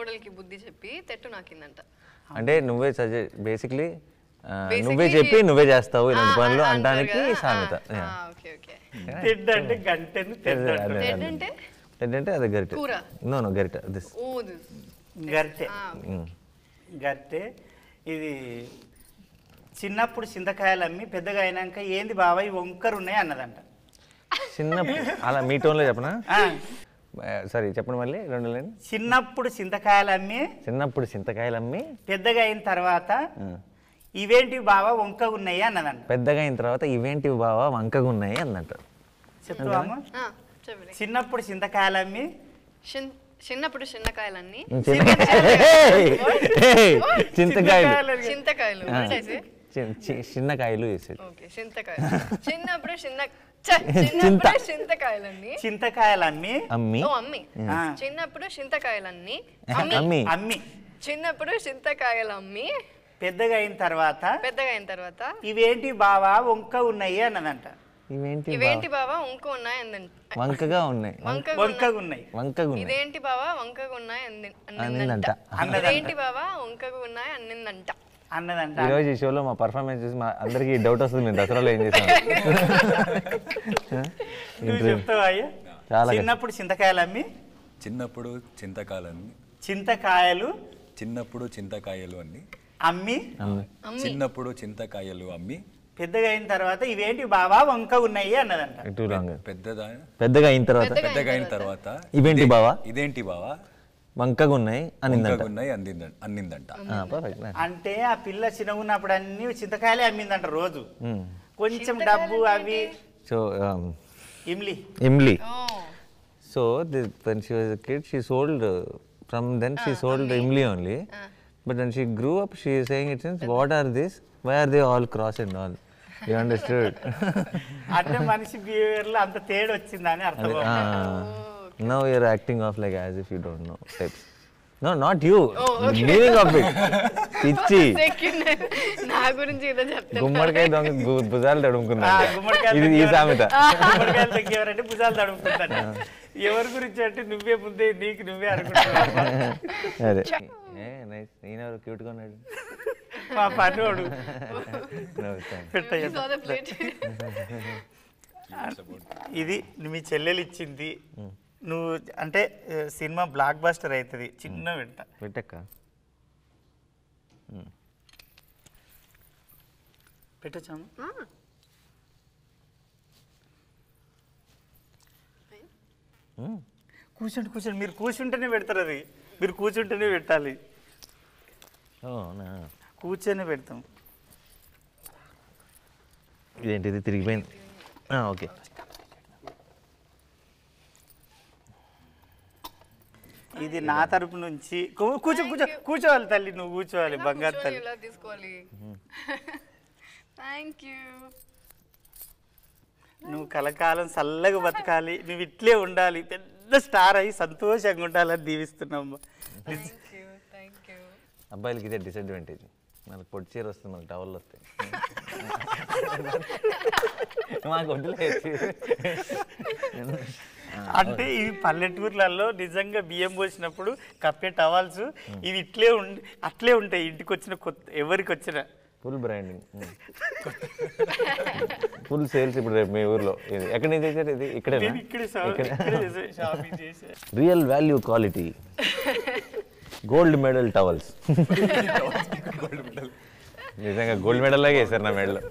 మోడల్కి బుద్ధి చెప్పి తెట్టు నాకిందంట. అంటే నువ్వే బేసిక్లీ నువ్వే చెప్పి నువ్వే చేస్తావు ఇలాంటి పనులు అనడానికి సామెత. తెడ్ అంటే గంటెను తెడ్ అంటే అది గరిటె. నో గరిటె. గరిటె గరిటె. ఇది చిన్నప్పుడు చింతకాయలు అమ్మి పెద్దగా అయినాక ఏంది బాబాయ్ వంకరు ఉన్నాయి అన్నదంట. చిన్నప్పుడు అలా మీ టోన్లో చెప్పనా? సరే చెప్పండి మళ్ళీ 2 లైన్. చిన్నప్పుడు చింతకాయలు అమ్మి పెద్దగా అయిన తర్వాత ఇవేంటివి బావా వంకగా ఉన్నాయి అన్నదంట. పెద్దగా అయిన తర్వాత ఇవేంటివి బావా వంకగా ఉన్నాయి అన్నట్టు చెప్తావా? చిన్నప్పుడు చింతకాయలమ్మి చిన్నప్పుడు చిన్నకాయలన్నీ చిన్నకాయలు చిన్నప్పుడు చింతకాయలన్నీ చిన్నప్పుడు చింతకాయలన్నీ పెద్దగా అయిన తర్వాత ఇవేంటి బావా వంక ఉన్నాయి అన్నదంట. ఇవేంటి బావా వంకగా ఉన్నాయి ఇదేంటి బావా వంకగా ఉన్నాయి అన్నదంట. ఈ రోజు ఈ షోలో మా పర్ఫార్మెన్స్ చూసి మా అందరికి డౌట్ వస్తుంది, మేము దసరాలో ఏం చేసాం. చిన్నప్పుడు చింతకాయలమ్మి చింతకాయలు అన్ని అమ్మి పెద్దగా అయిన తర్వాత ఇవేంటి బావా వంక ఉన్నాయి అన్నదంట. పెద్దగా అయిన తర్వాత ఇవేంటి బావా వంకగా ఉన్నాయి అన్నిందంట. అంటే ఆ పిల్ల చిన్నగా ఉన్నప్పుడు అన్ని చింతకాయలే అమ్మిందంట రోజు. కొంచెం డబ్బు అవి imli. So when she was a kid, she sold from then she sold imli only. But when she grew up, she is saying it since what are these? Why are they all cross and all? You understood? అంటే మనిషి behaviour లో అంత తేడా వచ్చిందని అర్థం. Now you are acting off like as if you don't know types. No, not you. The meaning of it. పిచ్చి నా గురించి ఏదో చెప్తాను. గుమ్మడికాయ దొంగ భుజాలు తడుముకున్నా. ఈ సామెత గుమ్మడికాయలు తగ్గేవారంటే భుజాలు తడుముకుంటాను. ఎవరి గురించి అంటే నువ్వే ముందే నీకు నువ్వే అనుకుంటున్నావు. అదే నేనెవరు క్యూట్ గా ఉన్నాడు మా పనివాడు. ఇది మీ చెల్లెలు ఇచ్చింది. నువ్వు అంటే సినిమా బ్లాక్ బస్టర్ అవుతుంది. చిన్న పెట్టక్క పెట్టచ్చాము. కూర్చోండి మీరు కూర్చుంటేనే పెడతారు. అది మీరు కూర్చుంటేనే పెట్టాలి. కూర్చొని పెడతాం. ఇదేంటిది తిరిగిపోయింది. ఓకే ఇది నా తరపు నుంచి. కూర్చోవాలి తల్లి, నువ్వు కూర్చోవాలి బంగారు తల్లి. నువ్వు కలకాలం చల్లగా బతకాలి, నువ్వు ఇట్లే ఉండాలి, పెద్ద స్టార్ అయ్యి సంతోషంగా ఉండాలని దీవిస్తున్నాం. అబ్బాయిలకి ఇదే డిసడ్వాంటేజ్. మనకు పొట్టి చీర వస్తుంది, మనకు టవల్ వస్తాయి. మాకు అంటే ఇవి పల్లెటూర్లలో నిజంగా బియ్యం పోసినప్పుడు కప్పే టవాల్స్ ఇవి అట్లే ఉంటాయి. ఇంటికి వచ్చిన ఎవరికి వచ్చిన ఫుల్ బ్రాండింగ్, ఫుల్ సేల్స్. ఇప్పుడు రేపు మీ ఊర్లో ఎక్కడి నుంచి చేశారు? ఇది ఇక్కడ real value quality gold medal towels. నిజంగా గోల్డ్ మెడల్ లాగే వేసారు నా మెడలో.